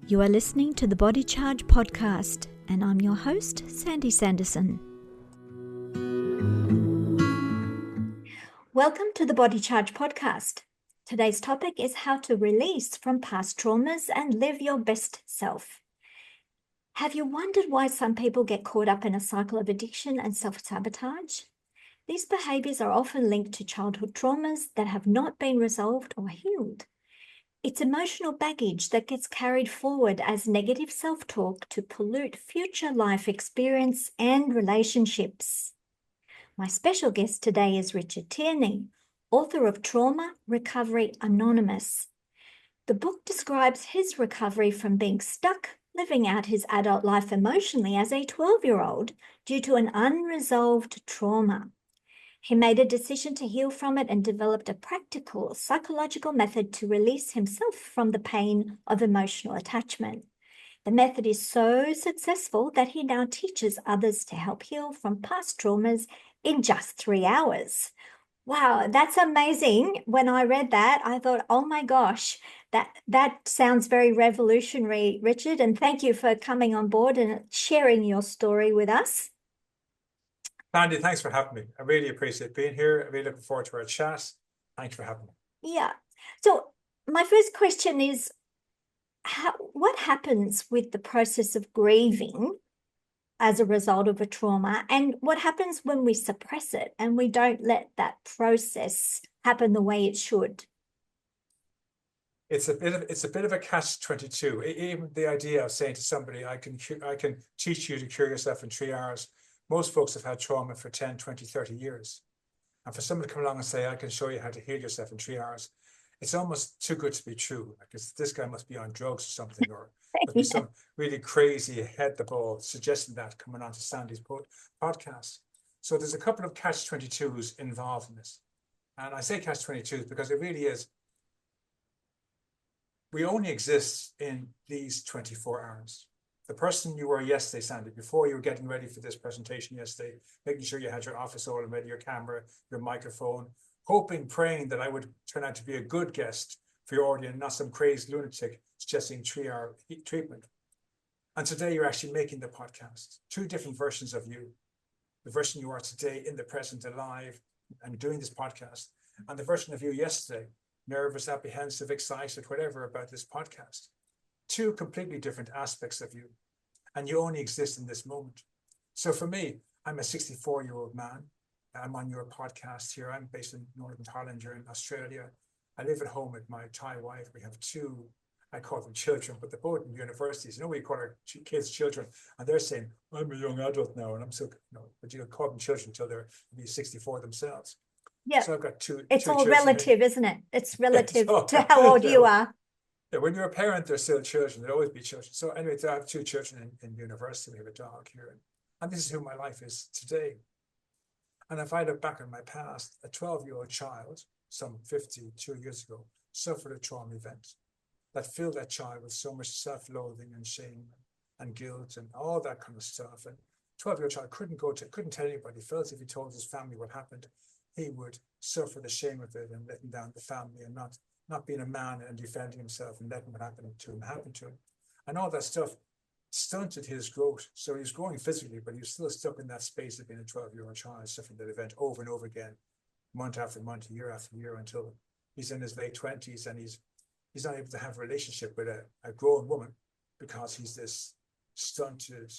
You are listening to the Body Charge podcast, and I'm your host, Sandy Sanderson. Welcome to the Body Charge podcast. Today's topic is how to release from past traumas and live your best self. Have you wondered why some people get caught up in a cycle of addiction and self-sabotage? These behaviours are often linked to childhood traumas that have not been resolved or healed. It's emotional baggage that gets carried forward as negative self-talk to pollute future life experience and relationships. My special guest today is Richard Tierney, author of Trauma Recovery Anonymous. The book describes his recovery from being stuck living out his adult life emotionally as a 12-year-old due to an unresolved trauma. He made a decision to heal from it and developed a practical psychological method to release himself from the pain of emotional attachment. The method is so successful that he now teaches others to help heal from past traumas in just 3 hours. Wow, that's amazing. When I read that, I thought, oh my gosh, that sounds very revolutionary, Richard. And thank you for coming on board and sharing your story with us. Sandy, thanks for having me. I really appreciate being here. I'm really looking forward to our chat. Thanks for having me. Yeah. So my first question is, what happens with the process of grieving as a result of a trauma, and what happens when we suppress it and we don't let that process happen the way it should? It's a bit of a catch-22. Even the idea of saying to somebody, I can teach you to cure yourself in 3 hours. Most folks have had trauma for 10, 20, 30 years. And for someone to come along and say, I can show you how to heal yourself in 3 hours, it's almost too good to be true. Like this guy must be on drugs or something, or must be some really crazy head the ball suggesting that coming onto Sandy's podcast. So there's a couple of catch-22s involved in this. And I say catch-22s because it really is. We only exist in these 24 hours. The person you were yesterday, Sandy, before you were getting ready for this presentation yesterday, making sure you had your office all ready, your camera, your microphone, hoping, praying that I would turn out to be a good guest for your audience, not some crazed lunatic suggesting 3-hour treatment. And today you're actually making the podcast. 2 different versions of you. The version you are today in the present, alive, and doing this podcast, and the version of you yesterday, nervous, apprehensive, excited, whatever, about this podcast. 2 completely different aspects of you, and you only exist in this moment. So for me, I'm a 64-year-old man. I'm on your podcast here. I'm based in Northern Ireland, here in Australia. I live at home with my Thai wife. We have 2, I call them children, but they're both in universities. You know, we call our kids children, and they're saying, I'm a young adult now, and I'm so, but you call them children until they're 64 themselves. Yeah. So I've got two. It's two all children. relative, isn't it? It's relative to how old you are. Yeah, when you're a parent, they're still children. They'll always be children. So anyway, I have 2 children in university. We have a dog here. And this is who my life is today. And if I look back on my past, a 12-year-old child, some 52 years ago, suffered a trauma event that filled that child with so much self-loathing and shame and guilt and all that kind of stuff. And 12-year-old child couldn't tell anybody. Felt if he told his family what happened, he would suffer the shame of it and letting down the family and not being a man and defending himself and letting what happened to him happen to him. And all that stuff stunted his growth. So he was growing physically, but he was still stuck in that space of being a 12-year-old child, suffering that event over and over again, month after month, year after year, until he's in his late 20s and he's not able to have a relationship with a grown woman because he's this stunted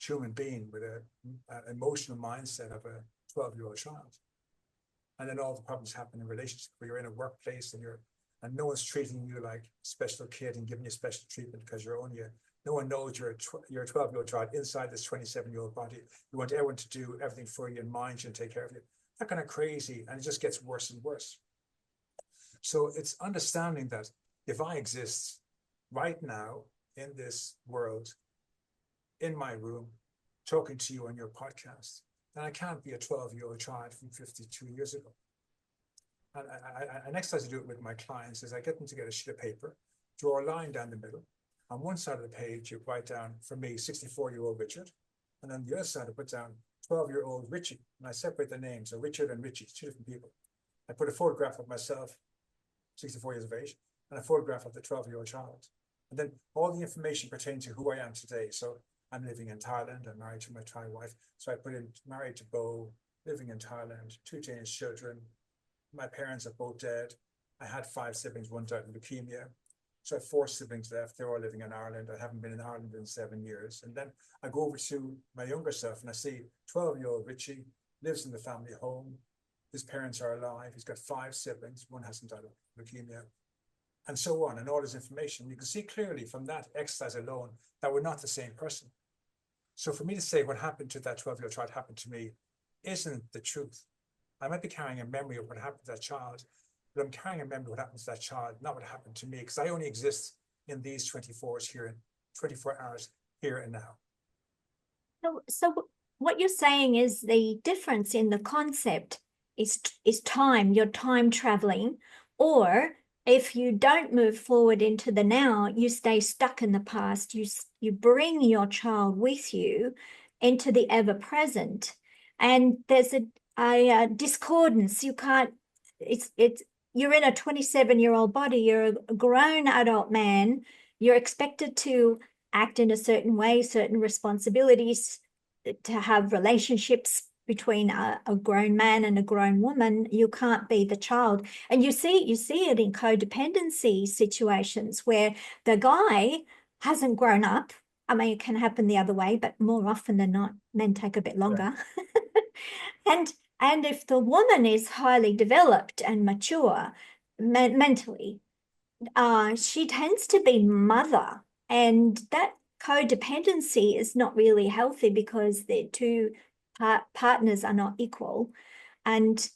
human being with an emotional mindset of a 12-year-old child. And then all the problems happen in relationships where you're in a workplace and no one's treating you like a special kid and giving you special treatment because no one knows you're a 12-year-old child inside this 27-year-old body. You want everyone to do everything for you and mind you and take care of you. That kind of crazy, and it just gets worse and worse. So it's understanding that if I exist right now in this world, in my room, talking to you on your podcast, then I can't be a 12-year-old child from 52 years ago. And an exercise I do it with my clients is I get them to get a sheet of paper, draw a line down the middle. On one side of the page, you write down, for me, 64-year-old Richard. And then the other side, I put down 12-year-old Richie. And I separate the names, so Richard and Richie, 2 different people. I put a photograph of myself, 64 years of age, and a photograph of the 12-year-old child. And then all the information pertaining to who I am today. So I'm living in Thailand, I'm married to my Thai wife. So I put in married to Bo, living in Thailand, 2 Danish children. My parents are both dead. I had 5 siblings, one died of leukemia. So I have 4 siblings left. They're all living in Ireland. I haven't been in Ireland in 7 years. And then I go over to my younger self and I see 12-year-old Richie lives in the family home. His parents are alive. He's got 5 siblings. One hasn't died of leukemia, and so on. And all this information, you can see clearly from that exercise alone that we're not the same person. So for me to say what happened to that 12-year-old child happened to me isn't the truth. I might be carrying a memory of what happened to that child, but I'm carrying a memory of what happened to that child, not what happened to me, because I only exist in these 24 hours here and now. So what you're saying is the difference in the concept is time, you're time traveling, or if you don't move forward into the now, you stay stuck in the past. You bring your child with you into the ever present, and there's a discordance. You can't. It's you're in a 27-year-old body. You're a grown adult man. You're expected to act in a certain way, certain responsibilities, to have relationships between a grown man and a grown woman. You can't be the child. And you see it in codependency situations where the guy hasn't grown up. I mean, it can happen the other way, but more often than not, men take a bit longer. Yeah. And if the woman is highly developed and mature mentally, she tends to be mother, and that codependency is not really healthy because the two partners are not equal, and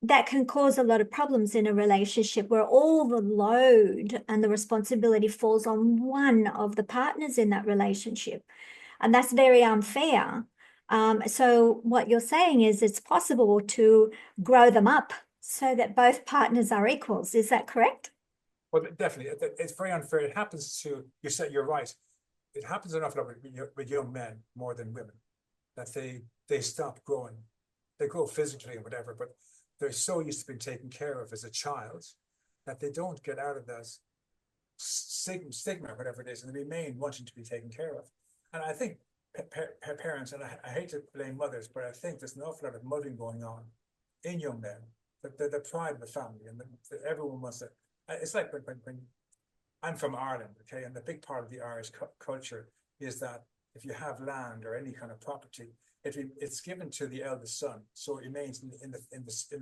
that can cause a lot of problems in a relationship where all the load and the responsibility falls on one of the partners in that relationship, and that's very unfair. So what you're saying is it's possible to grow them up so that both partners are equals. Is that correct? Well, definitely, it's very unfair. It happens to, you said, you're right. It happens an awful lot with young men more than women, that they stop growing. They grow physically and whatever, but they're so used to being taken care of as a child that they don't get out of that stigma, whatever it is, and they remain wanting to be taken care of. And I think parents, and I hate to blame mothers, but I think there's an awful lot of mothering going on in young men, the pride of the family, and everyone wants to. It's like when I'm from Ireland, okay, and the big part of the Irish culture is that if you have land or any kind of property, it's given to the eldest son, so it remains in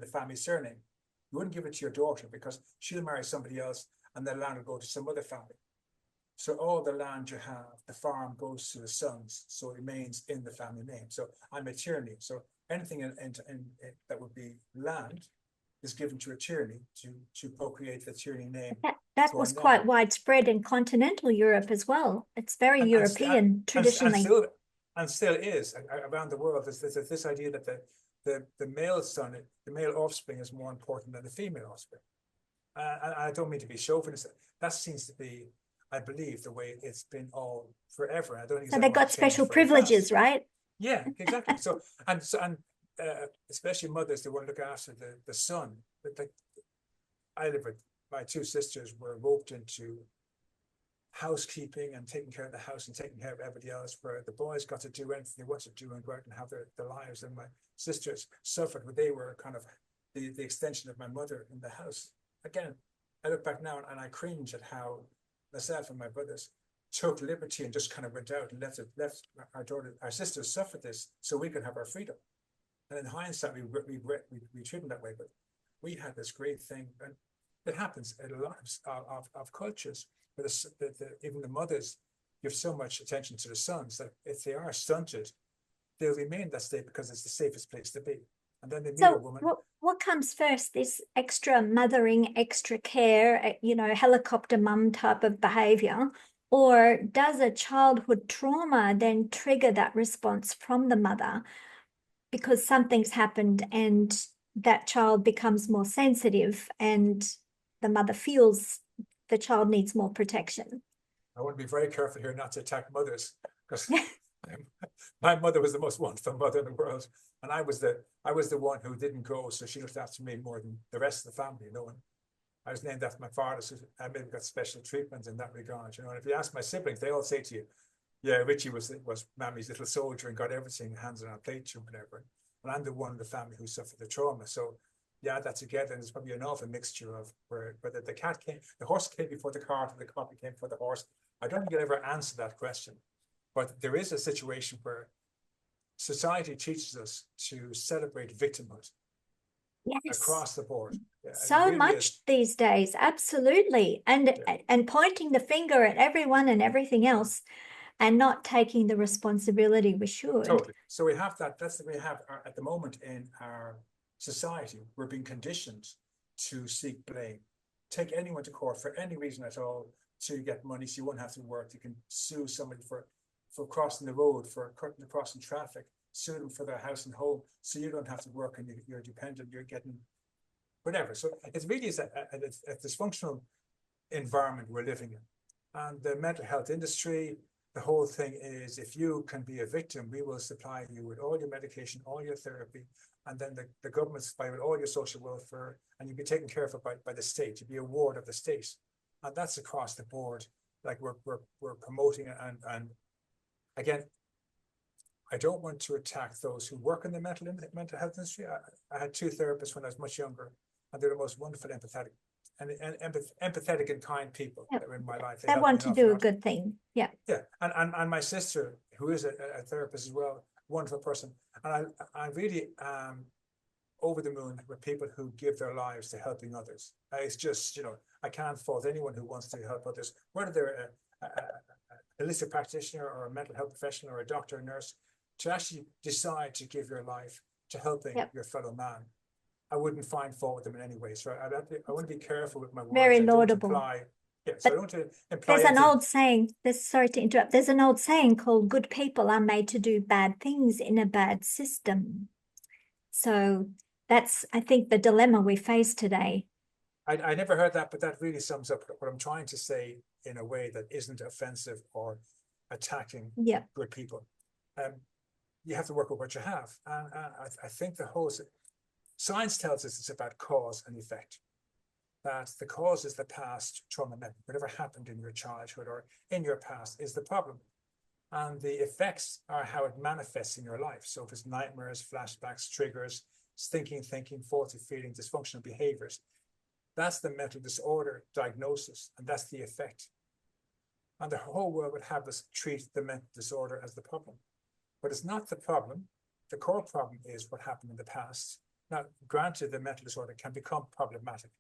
the family surname. You wouldn't give it to your daughter because she'll marry somebody else, and the land will go to some other family. So all the land you have, the farm goes to the sons, so it remains in the family name. So I'm a Tierney. So anything that would be land is given to a Tierney to procreate the Tierney name. That was quite widespread in continental Europe as well. It's very European traditionally. And still is around the world. There's this idea that the male son, the male offspring is more important than the female offspring. I don't mean to be chauvinist. That seems to be, I believe, the way it's been all forever. I don't think so they got special privileges, right? Yeah, exactly. So especially mothers, they want to look after the son. But I live with my 2 sisters were roped into housekeeping and taking care of the house and taking care of everybody else, where the boys got to do anything they wanted to do and go out and have their lives. And my sisters suffered, but they were kind of the extension of my mother in the house. Again, I look back now and I cringe at how myself and my brothers took liberty and just kind of went out and left our sisters suffer this so we could have our freedom. And in hindsight, we treat them that way, but we had this great thing, and it happens in a lot of cultures. But even the mothers give so much attention to the sons that if they are stunted, they'll remain in that state because it's the safest place to be. And then they meet a woman. What comes first? This extra mothering, extra care, helicopter mum type of behavior, or does a childhood trauma then trigger that response from the mother because something's happened and that child becomes more sensitive and the mother feels the child needs more protection? I want to be very careful here not to attack mothers, because my mother was the most wonderful mother in the world, and I was the one who didn't go, so she looked after me more than the rest of the family. I was named after my father, so I maybe got special treatment in that regard. You know, and if you ask my siblings, they all say to you, yeah, Richie was Mammy's little soldier and got everything hands on our plate and whatever. And I'm the one in the family who suffered the trauma. So yeah, that together, and there's probably an awful mixture of whether the horse came before the cart, or the cart came before the horse. I don't think you'll ever answer that question. But there is a situation where society teaches us to celebrate victimhood Yes. across the board. Yeah, So really much is. these days, absolutely. And pointing the finger at everyone and everything else and not taking the responsibility we should. Totally. So we have that. That's what we have at the moment in our society. We're being conditioned to seek blame. Take anyone to court for any reason at all to get money, so you won't have to work. You can sue somebody for crossing the road, for cutting across in traffic, sue them for their house and home, so you don't have to work and you're dependent, you're getting whatever. So it really is a dysfunctional environment we're living in. And the mental health industry, the whole thing is, if you can be a victim, we will supply you with all your medication, all your therapy, and then the government supply with all your social welfare, and you'll be taken care of by the state. You'll be a ward of the state. And that's across the board. Like we're promoting it. And again, I don't want to attack those who work in the mental health industry. I had two therapists when I was much younger, and they're the most wonderful, empathetic and kind people that were in my life. They want to do a good thing. Yeah. Yeah. And my sister, who is a therapist as well, wonderful person. And I really over the moon with people who give their lives to helping others. It's just, you know, I can't fault anyone who wants to help others, whether they're a holistic practitioner or a mental health professional or a doctor or nurse, to actually decide to give your life to helping your fellow man. I wouldn't find fault with them in any way. So I want to be careful with my words. Very laudable. So I don't imply there's an old saying, sorry to interrupt, there's an old saying called good people are made to do bad things in a bad system. So that's, I think, the dilemma we face today. I never heard that, but that really sums up what I'm trying to say in a way that isn't offensive or attacking good people. You have to work with what you have. And I think the whole science tells us it's about cause and effect. That the cause is the past trauma memory, whatever happened in your childhood or in your past is the problem. And the effects are how it manifests in your life. So if it's nightmares, flashbacks, triggers, thinking, faulty feeling, dysfunctional behaviors, that's the mental disorder diagnosis, and that's the effect. And the whole world would have us treat the mental disorder as the problem. But it's not the problem. The core problem is what happened in the past. Now, granted, the mental disorder can become problematic,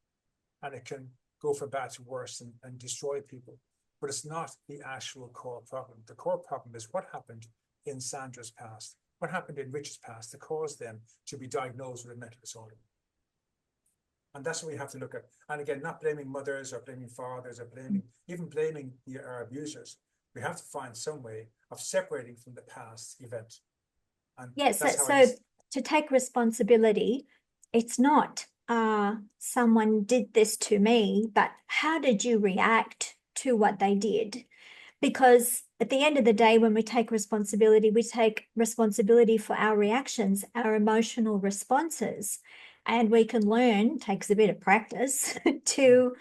and it can go from bad to worse and destroy people. But it's not the actual core problem. The core problem is what happened in Sandra's past, what happened in Richard's past to cause them to be diagnosed with a mental disorder. And that's what we have to look at. And again, not blaming mothers or blaming fathers or even blaming our abusers. We have to find some way of separating from the past event. And yes, so to take responsibility, it's not someone did this to me, but how did you react to what they did? Because at the end of the day, when we take responsibility for our reactions, our emotional responses, and we can learn, takes a bit of practice, to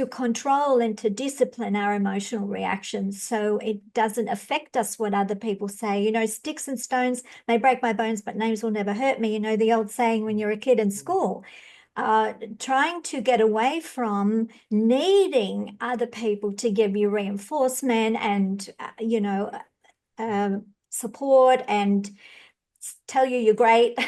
control and to discipline our emotional reactions so it doesn't affect us what other people say. You know, sticks and stones may break my bones, but names will never hurt me. You know, the old saying when you're a kid in school. Trying to get away from needing other people to give you reinforcement and, support and tell you you're great.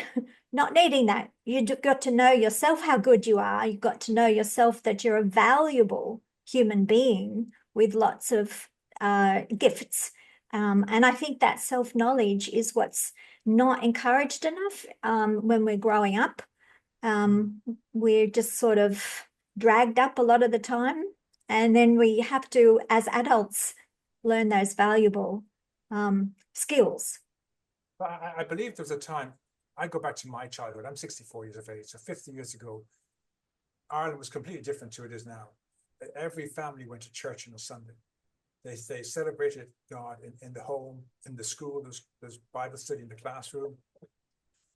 Not needing that. You got to know yourself how good you are. You got to know yourself that you're a valuable human being with lots of gifts. And I think that self-knowledge is what's not encouraged enough when we're growing up. We're just sort of dragged up a lot of the time. And then we have to, as adults, learn those valuable skills. I believe there was a time, I go back to my childhood, I'm 64 years of age, so 50 years ago, Ireland was completely different to it is now. Every family went to church on a Sunday. They celebrated God in the home, in the school, there's Bible study in the classroom.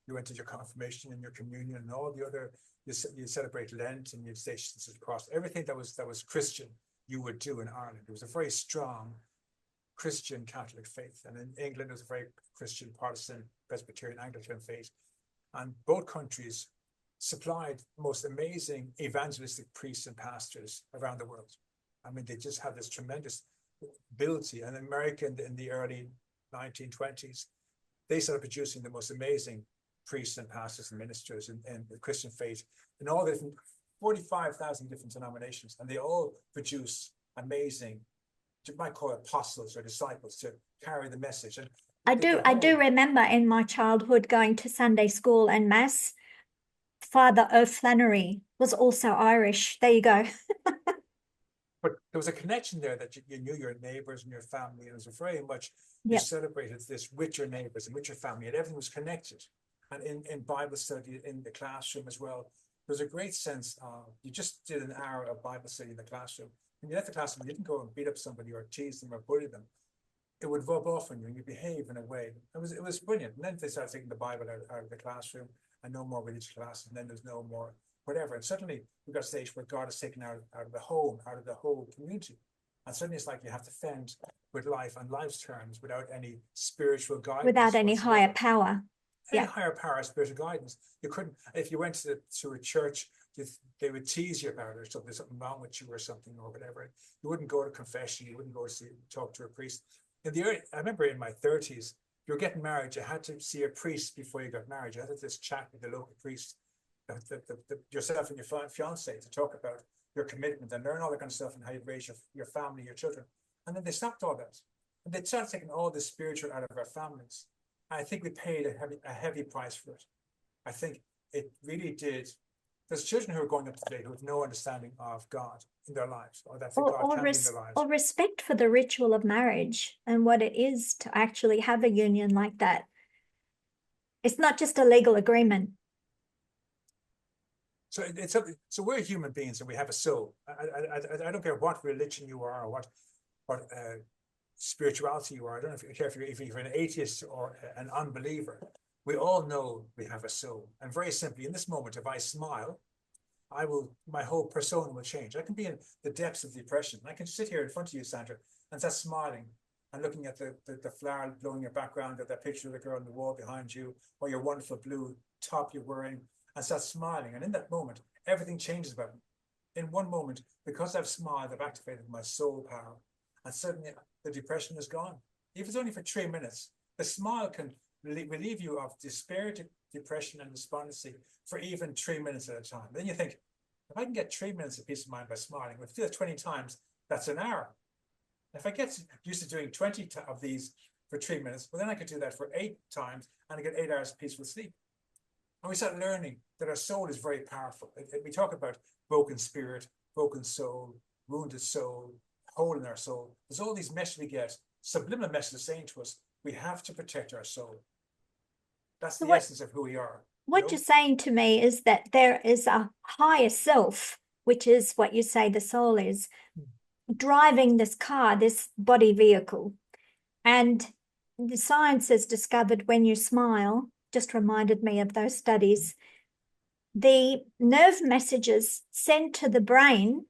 You went to your confirmation and your communion and all the other you celebrate Lent and you'd stations across. Everything that was Christian, you would do in Ireland. It was a very strong Christian Catholic faith. And in England, it was a very Christian Protestant, Presbyterian, Anglican faith. And both countries supplied the most amazing evangelistic priests and pastors around the world. I mean, they just had this tremendous ability. And America in the early 1920s, they started producing the most amazing priests and pastors and ministers in the Christian faith in all the different 45,000 different denominations, and they all produce amazing, you might call it apostles or disciples, to carry the message. And I do remember in my childhood going to Sunday school and mass. Father O'Flannery was also Irish. There you go. But there was a connection there that you knew your neighbors and your family, and it was very much you celebrated this with your neighbors and with your family, and everything was connected. And in Bible study in the classroom as well, there was a great sense of, you just did an hour of Bible study in the classroom. When you left the classroom, you didn't go and beat up somebody or tease them or bully them. It would rub off on you and you behave in a way. It was brilliant. And then they started taking the Bible out of the classroom, and no more religious classes, and then there's no more whatever. And suddenly we got a stage where God is taken out of the home, out of the whole community. And suddenly it's like you have to fend with life on life's terms without any spiritual guidance. Without any higher power. Any higher power, spiritual guidance. You couldn't, if you went to a church, they would tease you about it, or there's something wrong with you or something or whatever. You wouldn't go to confession, you wouldn't go to talk to a priest. I remember in my 30s, you were getting married, you had to see a priest before you got married. You had to just chat with the local priest, yourself and your fiance, to talk about your commitment and learn all that kind of stuff and how you raise your family, your children. And then they stopped all that. And they started taking all the spiritual out of our families. I think we paid a heavy price for it. I think it really did. There's children who are growing up today who have no understanding of God in their lives, or that God can be in their lives. Or respect for the ritual of marriage and what it is to actually have a union like that. It's not just a legal agreement. So so we're human beings and we have a soul. I don't care what religion you are or what spirituality you are. I don't know if you're an atheist or an unbeliever. We all know we have a soul. And very simply, in this moment, if I smile, my whole persona will change. I can be in the depths of depression. I can sit here in front of you, Sandra, and start smiling and looking at the flower blowing your background, or that picture of the girl on the wall behind you, or your wonderful blue top you're wearing, and start smiling. And in that moment, everything changes about me. In one moment, because I've smiled, I've activated my soul power. And suddenly the depression is gone. If it's only for 3 minutes, the smile can relieve you of despair, depression, and despondency for even 3 minutes at a time. Then you think, if I can get 3 minutes of peace of mind by smiling, if I do it 20 times, that's an hour. If I get used to doing 20 of these for 3 minutes, well, then I could do that for 8 times and I get 8 hours of peaceful sleep. And we start learning that our soul is very powerful. We talk about broken spirit, broken soul, wounded soul, hole in our soul. There's all these messages we get, subliminal messages saying to us, we have to protect our soul. That's the essence of who we are. What you're saying to me is that there is a higher self, which is what you say the soul is, driving this car, this body vehicle. And the science has discovered when you smile, just reminded me of those studies, the nerve messages sent to the brain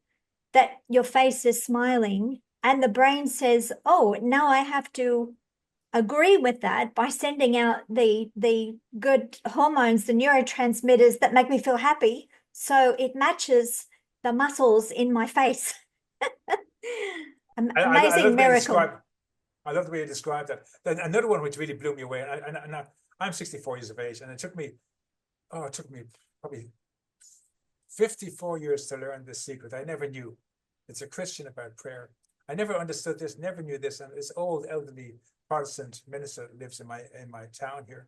that your face is smiling, and the brain says, oh, now I have to agree with that by sending out the good hormones, the neurotransmitters that make me feel happy. So it matches the muscles in my face. Amazing miracle. I love the way you described that. Then another one which really blew me away, and I'm 64 years of age, and it took me probably 54 years to learn this secret. I never knew. It's a Christian about prayer. I never understood this, never knew this, and this old elderly Protestant minister lives in my town here.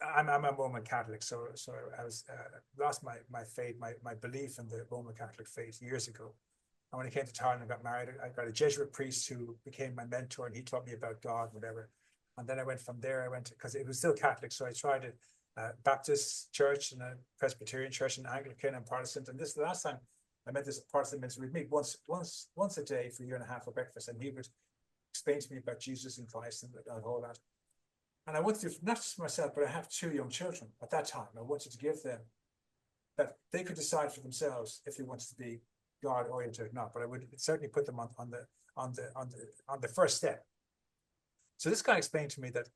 I'm a Roman Catholic, so I was lost my faith, my belief in the Roman Catholic faith years ago. And when I came to town and got married, I got a Jesuit priest who became my mentor, and he taught me about God, whatever. And then I went from there. Because it was still Catholic, so I tried a Baptist church and a Presbyterian church and Anglican and Protestant. And this the last time I met this Protestant minister. We'd meet once a day for a year and a half for breakfast, and he would explain to me about Jesus and Christ and all that. And I wanted to, not just for myself, but I have 2 young children at that time. I wanted to give them that they could decide for themselves if they wanted to be God oriented or not. But I would certainly put them on the first step. So this guy explained to me that,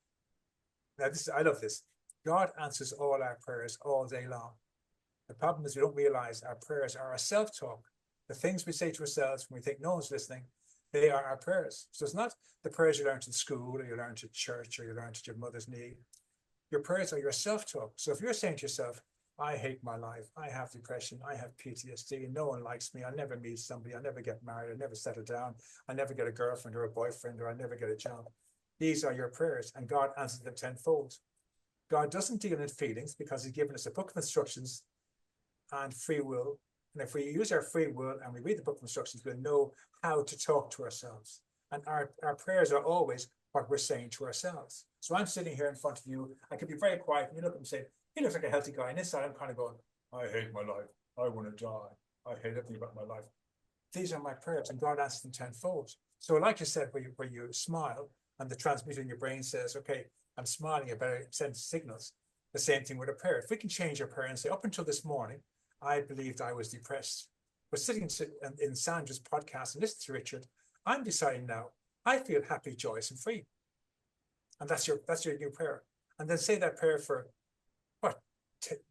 now this, I love this. God answers all our prayers all day long. The problem is we don't realize our prayers are our self-talk. The things we say to ourselves when we think no one's listening, they are our prayers. So it's not the prayers you learned in school or you learned at church or you learned at your mother's knee. Your prayers are your self-talk. So if you're saying to yourself, I hate my life, I have depression, I have PTSD, no one likes me, I'll never meet somebody, I'll never get married, I'll never settle down, I'll never get a girlfriend or a boyfriend, or I'll never get a job. These are your prayers, and God answers them tenfold. God doesn't deal in feelings because he's given us a book of instructions and free will. And if we use our free will and we read the book of instructions, we'll know how to talk to ourselves. And our prayers are always what we're saying to ourselves. So I'm sitting here in front of you. I could be very quiet. And you look at him and say, he looks like a healthy guy. And inside I'm kind of going, I hate my life. I want to die. I hate everything about my life. These are my prayers, and God answers them tenfold. So like you said, where you smile and the transmitter in your brain says, okay, I'm smiling, it better send signals. The same thing with a prayer. If we can change our prayer and say, up until this morning, I believed I was depressed. But sitting in Sandra's podcast and listening to Richard, I'm deciding now, I feel happy, joyous, and free. And that's your new prayer. And then say that prayer for,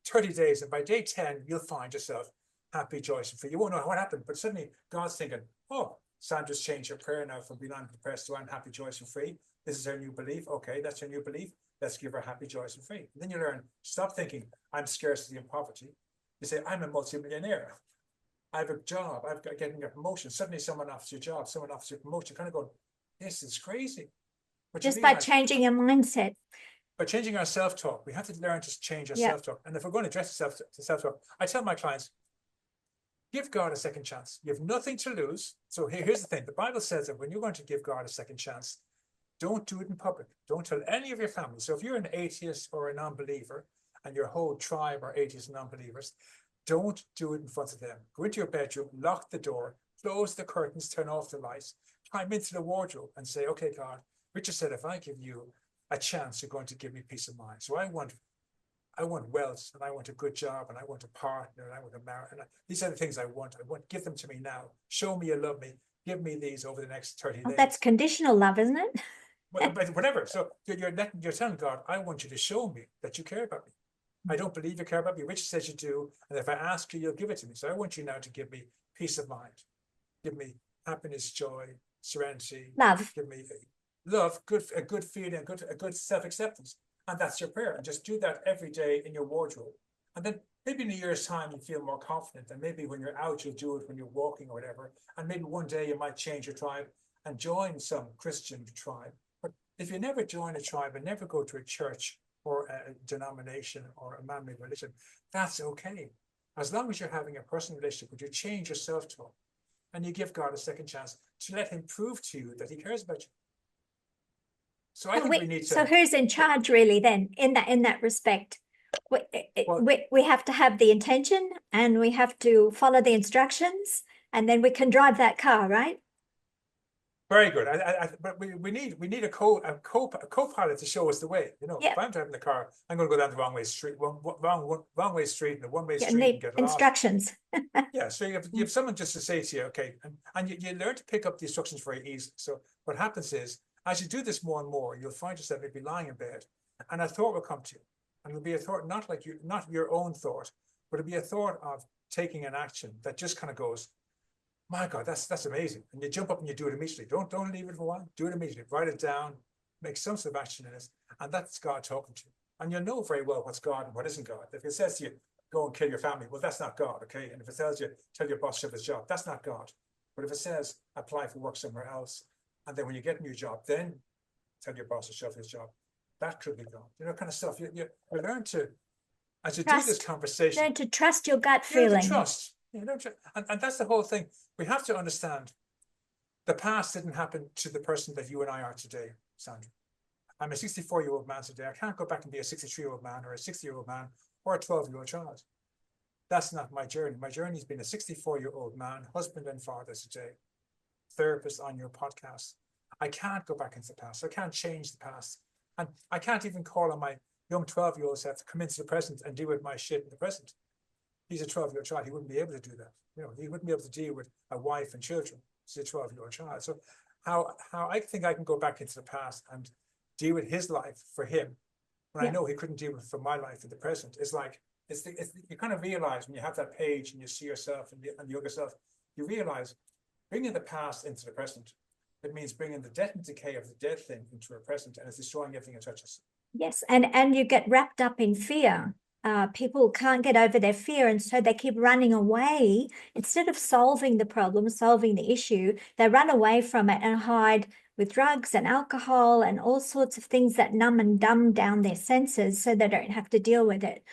30 days. And by day 10, you'll find yourself happy, joyous, and free. You won't know what happened, but suddenly God's thinking, oh, Sandra's changed her prayer now from being depressed to I'm happy, joyous, and free. This is her new belief. Okay, that's her new belief. Let's give her happy, joyous, and free. And then you learn, stop thinking, I'm scarcity and poverty. You say, I'm a multimillionaire. I have a job. I've got getting a promotion. Suddenly someone offers you a job. Someone offers you a promotion. You're kind of going, this is crazy. But just by changing your mindset. By changing our self-talk, we have to learn to change our self-talk. And if we're going to address self-talk, I tell my clients, give God a second chance. You have nothing to lose. So here's the thing. The Bible says that when you're going to give God a second chance, don't do it in public. Don't tell any of your family. So if you're an atheist or a non-believer and your whole tribe are atheists and non-believers, don't do it in front of them. Go into your bedroom, lock the door, close the curtains, turn off the lights, climb into the wardrobe and say, okay, God, Richard said, if I give you a chance, you're going to give me peace of mind. So I want wealth, and I want a good job, and I want a partner, and I want a marriage. These are the things I want. Give them to me now. Show me you love me. Give me these over the next 30 days. That's conditional love, isn't it? But whatever. So you're telling God, I want you to show me that you care about me. I don't believe you care about me. Richard says you do. And if I ask you, you'll give it to me. So I want you now to give me peace of mind. Give me happiness, joy, serenity. Love. Give me love, a good feeling, a good self-acceptance. And that's your prayer. And just do that every day in your wardrobe. And then maybe in a year's time, you feel more confident. And maybe when you're out, you'll do it when you're walking or whatever. And maybe one day you might change your tribe and join some Christian tribe. But if you never join a tribe and never go to a church or a denomination or a man-made religion, that's okay. As long as you're having a personal relationship, but you change your self-talk and you give God a second chance to let him prove to you that he cares about you. So I think we need to. So who's in charge really then in that respect? We have to have the intention and we have to follow the instructions, and then we can drive that car, right? Very good. But we need a co-pilot to show us the way. You know, if I'm driving the car, I'm going to go down the wrong way street, wrong way street, and a one-way street, and get lost. Instructions. Yeah. So you have someone just to say to you, okay, and you learn to pick up the instructions very easily. So what happens is, as you do this more and more, you'll find yourself maybe lying in bed, and a thought will come to you, and it'll be a thought not your own thought, but it'll be a thought of taking an action that just kind of goes, my God, that's amazing. And you jump up and you do it immediately. Don't leave it for a while. Do it immediately. Write it down. Make some sort of action in it. And that's God talking to you. And you'll know very well what's God and what isn't God. If it says to you, go and kill your family, well, that's not God, okay? And if it tells you, tell your boss to have his job, that's not God. But if it says, apply for work somewhere else, and then when you get a new job, then tell your boss to shove his job, that could be God. You know, kind of stuff. You learn to, as you do this conversation, learn to trust your gut feeling. Trust. And that's the whole thing. We have to understand the past didn't happen to the person that you and I are today, Sandra. I'm a 64-year-old man today. I can't go back and be a 63-year-old man or a 60-year-old man or a 12-year-old child. That's not my journey. My journey has been a 64-year-old man, husband and father today, therapist on your podcast. I can't go back into the past. I can't change the past. And I can't even call on my young 12-year-old self to come into the present and deal with my shit in the present. He's a 12-year-old child. He wouldn't be able to do that. He wouldn't be able to deal with a wife and children. He's a 12-year-old child. So how I think I can go back into the past and deal with his life for him when I know he couldn't deal with for my life in the present. It's like you kind of realize when you have that page and you see yourself and the younger self, you realize bringing the past into the present. It means bringing the death and decay of the dead thing into a present, and it's destroying everything it touches. Yes, and you get wrapped up in fear. People can't get over their fear, and so they keep running away. Instead of solving the problem, solving the issue, they run away from it and hide with drugs and alcohol and all sorts of things that numb and dumb down their senses so they don't have to deal with it.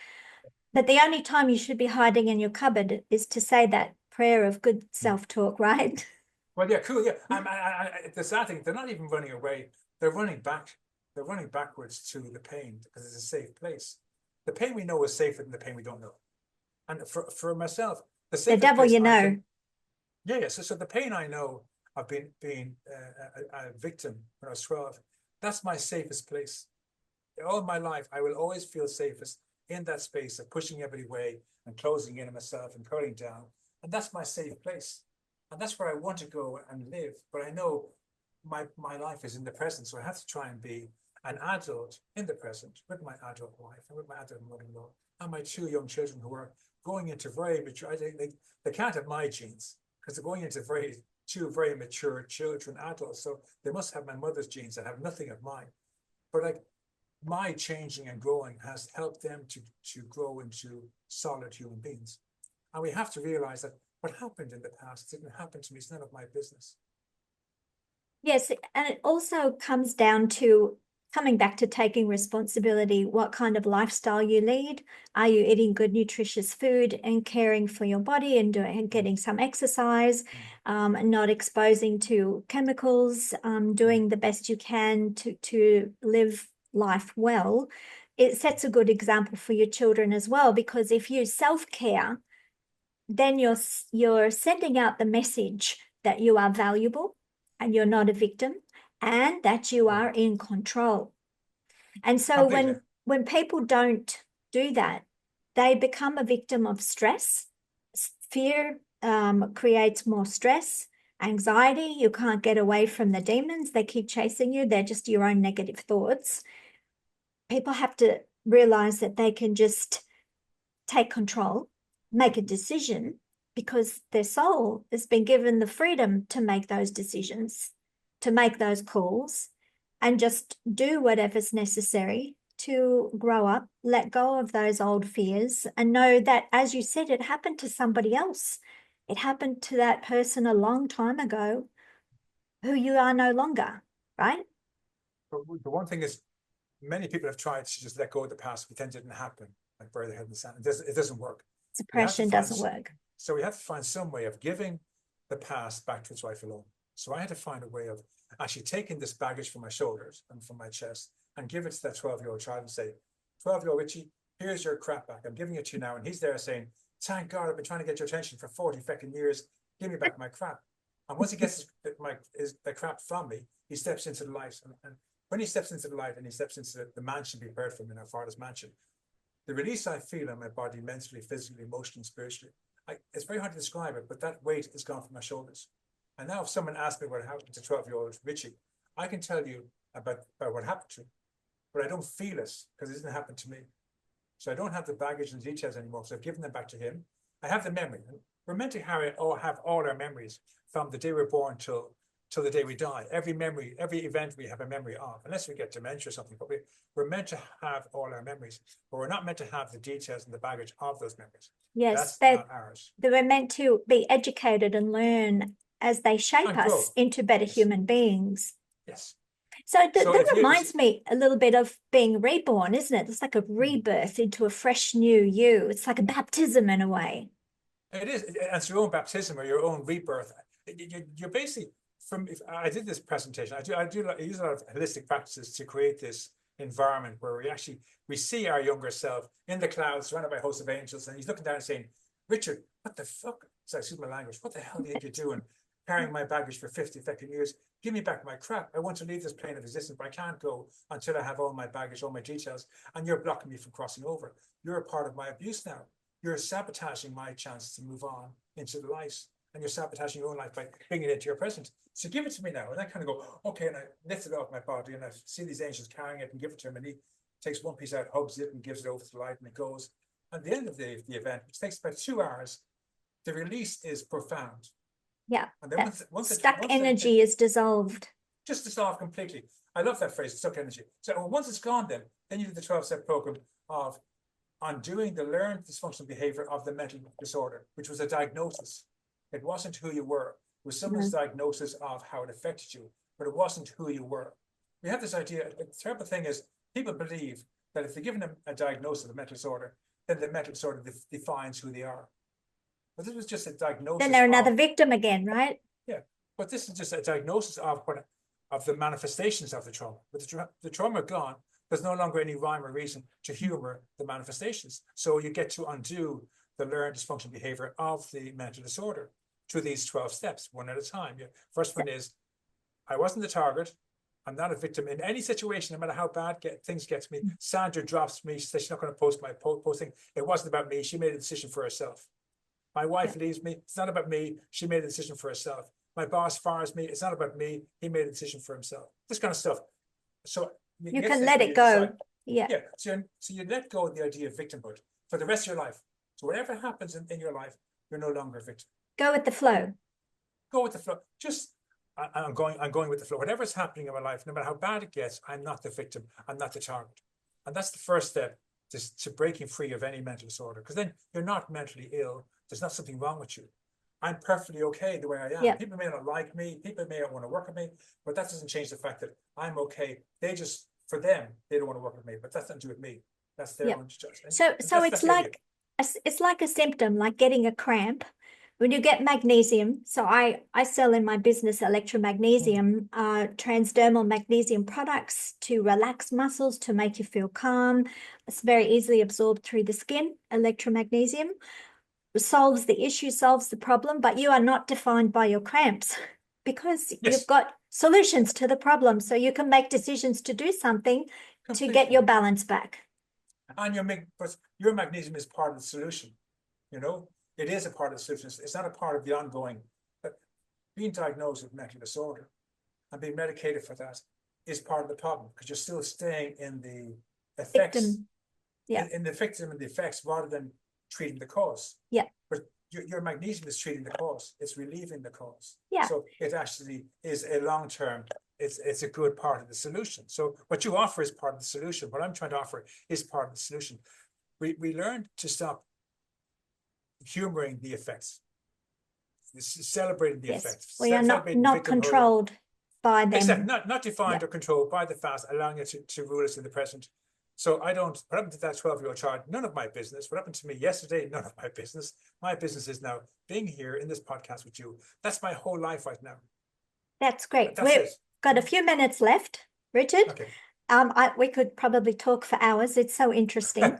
But the only time you should be hiding in your cupboard is to say that prayer of good self-talk, right? Well, yeah, cool. Yeah, the sad thing, they're not even running away. They're running back. They're running backwards to the pain because it's a safe place. The pain we know is safer than the pain we don't know. And for myself, the devil you know. Yeah. So the pain I know of being a victim when I was 12, that's my safest place. All my life, I will always feel safest in that space of pushing everybody away and closing in on myself and curling down. And that's my safe place. And that's where I want to go and live. But I know my life is in the present. So I have to try and be an adult in the present with my adult wife and with my adult mother-in-law and my 2 young children who are going into very mature. They can't have my genes because they're going into two very mature children, adults. So they must have my mother's genes that have nothing of mine. But like my changing and growing has helped them to grow into solid human beings. And we have to realize that what happened in the past didn't happen to me. It's none of my business. Yes, and it also comes down to coming back to taking responsibility, what kind of lifestyle you lead. Are you eating good, nutritious food and caring for your body and getting some exercise, not exposing to chemicals, doing the best you can to live life well? It sets a good example for your children as well, because if you self-care, then you're sending out the message that you are valuable and you're not a victim and that you are in control. And so when people don't do that, they become a victim of stress. Fear creates more stress, anxiety. You can't get away from the demons. They keep chasing you. They're just your own negative thoughts. People have to realize that they can just take control, make a decision, because their soul has been given the freedom to make those decisions, to make those calls, and just do whatever's necessary to grow up, let go of those old fears, and know that, as you said, it happened to somebody else. It happened to that person a long time ago who you are no longer, right? But the one thing is, many people have tried to just let go of the past, pretend it didn't happen, like bury their head in the sand. It doesn't work. Suppression doesn't work. So we have to find some way of giving the past back to its rightful owner. So I had to find a way of actually taking this baggage from my shoulders and from my chest and give it to that 12-year-old child and say, 12-year-old Richie, here's your crap back. I'm giving it to you now. And he's there saying, thank God, I've been trying to get your attention for 40 fucking years. Give me back my crap. And once he gets the crap from me, he steps into the light. And when he steps into the light and he steps into the mansion we prepared for him in our Father's mansion, the release I feel in my body, mentally, physically, emotionally, spiritually, it's very hard to describe it, but that weight is gone from my shoulders. And now if someone asks me what happened to 12-year-old Richie, I can tell you about what happened to him, but I don't feel it because it didn't happen to me. So I don't have the baggage and details anymore, so I've given them back to him. I have the memory. We're meant to have all our memories from the day we're born till the day we die. Every memory, every event we have a memory of, unless we get dementia or something, but we're meant to have all our memories, but we're not meant to have the details and the baggage of those memories. Yes, that's not ours. They were meant to be educated and learn as they shape us into better human beings. Yes. So that reminds me a little bit of being reborn, isn't it? It's like a rebirth into a fresh new you. It's like a baptism in a way. It is. It's your own baptism or your own rebirth. You're basically, I did this presentation. I use a lot of holistic practices to create this environment where we see our younger self in the clouds, surrounded by a host of angels, and he's looking down and saying, Richard, what the fuck? Sorry, excuse my language. What the hell do you think you're doing? Carrying my baggage for 50 fucking years. Give me back my crap. I want to leave this plane of existence, but I can't go until I have all my baggage, all my details, and you're blocking me from crossing over. You're a part of my abuse now. you're sabotaging my chance to move on into the light, and you're sabotaging your own life by bringing it into your present. So give it to me now. And I kind of go, okay, and I lift it off my body, and I see these angels carrying it and give it to him, and he takes one piece out, hugs it, and gives it over to the light, and it goes. At the end of the event, which takes about 2 hours, the release is profound. Yeah. And then once stuck energy is dissolved. Just dissolved completely. I love that phrase, stuck energy. So once it's gone, then you do the 12-step program of undoing the learned dysfunctional behavior of the mental disorder, which was a diagnosis. It wasn't who you were. It was someone's diagnosis of how it affected you, but it wasn't who you were. We have this idea, the terrible thing is, people believe that if they're given a diagnosis of a mental disorder, then the mental disorder defines who they are. But this was just a diagnosis. Then they're another victim again, right? Yeah, but this is just a diagnosis of the manifestations of the trauma. With the trauma gone, there's no longer any rhyme or reason to humor the manifestations. So you get to undo the learned dysfunctional behavior of the mental disorder through these 12 steps, one at a time. Yeah. First one is, I wasn't the target. I'm not a victim in any situation, no matter how bad things get to me. Sandra drops me. She says she's not going to post my posting. It wasn't about me. She made a decision for herself. My wife leaves me. It's not about me. She made a decision for herself. My boss fires me. It's not about me. He made a decision for himself. This kind of stuff. So you can let it go. Decide. Yeah. So you let go of the idea of victimhood for the rest of your life. So whatever happens in your life, you're no longer a victim. Go with the flow. Go with the flow. Just I'm going with the flow. Whatever's happening in my life, no matter how bad it gets, I'm not the victim. I'm not the target. And that's the first step to breaking free of any mental disorder. Because then you're not mentally ill. There's not something wrong with you. I'm perfectly okay the way I am. Yeah. People may not like me. People may not want to work with me. But that doesn't change the fact that I'm okay. For them, they don't want to work with me. But that's nothing to do with me. That's their own judgment. So it's like a symptom, like getting a cramp. When you get magnesium, so I sell in my business Elektra Magnesium, transdermal magnesium products to relax muscles, to make you feel calm. It's very easily absorbed through the skin. Elektra Magnesium solves the issue, solves the problem, but you are not defined by your cramps because you've got solutions to the problem. So you can make decisions to do something to get your balance back. And your magnesium is part of the solution, you know? It is a part of the solution. It's not a part of the ongoing. But being diagnosed with mental disorder and being medicated for that is part of the problem because you're still staying in the effects, in the victim and the effects rather than treating the cause. Yeah. But your magnesium is treating the cause. It's relieving the cause. Yeah. So it actually is a long-term. It's a good part of the solution. So what you offer is part of the solution. What I'm trying to offer is part of the solution. We learned to stop humoring the effects, celebrating the effects. We are not controlled by them. Exactly, not defined or controlled by the past, allowing it to rule us in the present. So what happened to that 12-year-old child? None of my business. What happened to me yesterday? None of my business. My business is now being here in this podcast with you. That's my whole life right now. That's great. We've got a few minutes left, Richard. Okay. We could probably talk for hours. It's so interesting.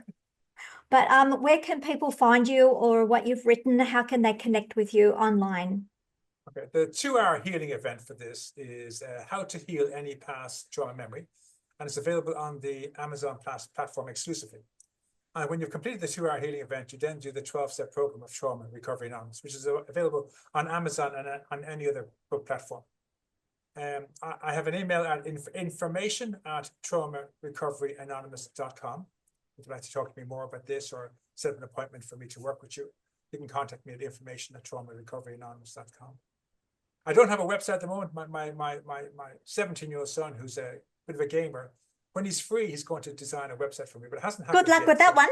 But where can people find you or what you've written? How can they connect with you online? Okay, the 2-hour healing event for this is how to heal any past trauma memory. And it's available on the Amazon platform exclusively. And when you've completed the 2-hour healing event, you then do the 12-step program of Trauma Recovery Anonymous, which is available on Amazon and on any other book platform. I have an email at information@traumarecoveryanonymous.com. If you'd like to talk to me more about this or set up an appointment for me to work with you, you can contact me at information@traumarecoveryanonymous.com. I don't have a website at the moment. My 17-year-old son, who's a bit of a gamer, when he's free, he's going to design a website for me, but it hasn't happened. Good luck with that one.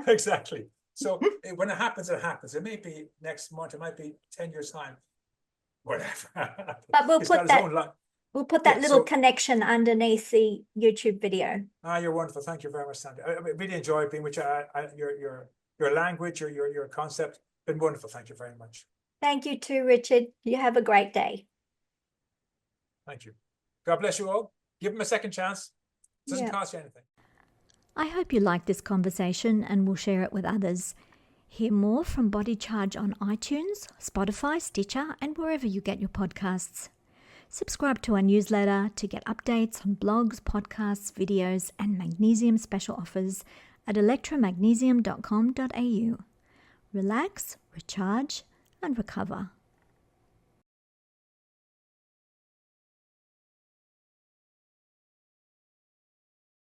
Exactly. So when it happens, it happens. It may be next month. It might be 10 years time. Whatever. But we'll put that little connection underneath the YouTube video. You're wonderful. Thank you very much, Sandy. I really enjoyed being with you. Your language, your concept, been wonderful. Thank you very much. Thank you too, Richard. You have a great day. Thank you. God bless you all. Give them a second chance. It doesn't cost you anything. I hope you liked this conversation and will share it with others. Hear more from Body Charge on iTunes, Spotify, Stitcher, and wherever you get your podcasts. Subscribe to our newsletter to get updates on blogs, podcasts, videos, and magnesium special offers, at electromagnesium.com.au. Relax, recharge, and recover.